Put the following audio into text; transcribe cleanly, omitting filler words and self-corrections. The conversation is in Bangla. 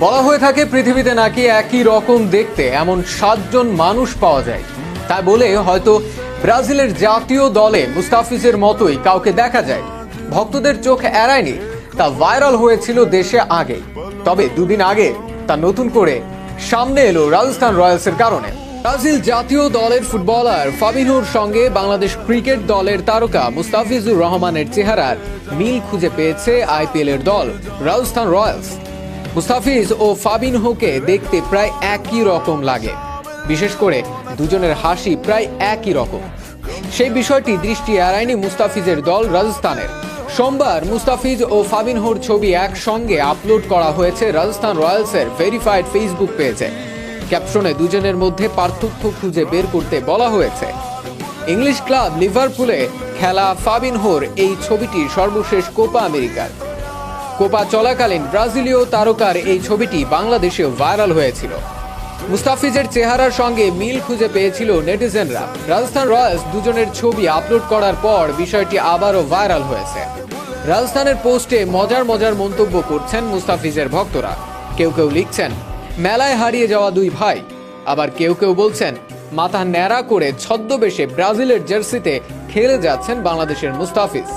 বলা হয়ে থাকে পৃথিবীতে নাকি একই রকম দেখতে এমন 7 জন মানুষ পাওয়া যায়। তাই বলে হয়তো ব্রাজিলের জাতীয় দলে মুস্তাফিজের মতোই কাউকে দেখা যায়। ভক্তদের চোখ এড়ায়নি, তা ভাইরাল হয়েছিল দেশে আগে। তবে দুদিন আগে তা নতুন করে সামনে এলো রাজস্থান রয়্যালসের কারণে। ব্রাজিল জাতীয় দলের ফুটবলার ফাবিনহোর সঙ্গে বাংলাদেশ ক্রিকেট দলের তারকা মুস্তাফিজুর রহমানের চেহারার মিল খুঁজে পেয়েছে আইপিএল এর দল রাজস্থান রয়্যালস। মুস্তাফিজ ও ফাবিনহোকে দেখতে প্রায় একই রকম লাগে, বিশেষ করে দুজনের হাসি প্রায় একই রকম। সেই বিষয়টি দৃষ্টি এড়ায়নি মুস্তাফিজের দল রাজস্থানের। সোমবার মুস্তাফিজ ও ফাবিনহোর ছবি একসঙ্গে আপলোড করা হয়েছে রাজস্থান রয়্যালসের ভেরিফাইড ফেসবুক পেজে। ক্যাপশনে দুজনের মধ্যে পার্থক্য খুঁজে বের করতে বলা হয়েছে। ইংলিশ ক্লাব লিভারপুলে খেলা ফাবিনহোর এই ছবিটি সর্বশেষ কোপা আমেরিকার। কোপা চলাকালীন ব্রাজিলীয় তারকার এই ছবিটি বাংলাদেশেও ভাইরাল হয়েছিল। মুস্তাফিজের চেহারার সঙ্গে মিল খুঁজে পেয়েছিল নেটিজেনরা। রাজস্থান রয়্যালস দুজনের ছবি আপলোড করার পর বিষয়টি আবারও ভাইরাল হয়েছে। রাজস্থানের পোস্টে মজার মজার মন্তব্য করছেন মুস্তাফিজের ভক্তরা। কেউ কেউ লিখছেন, মেলায় হারিয়ে যাওয়া দুই ভাই। আবার কেউ কেউ বলছেন, মাথা ন্যাড়া করে ছদ্মবেশে ব্রাজিলের জার্সিতে খেলে যাচ্ছেন বাংলাদেশের মুস্তাফিজ।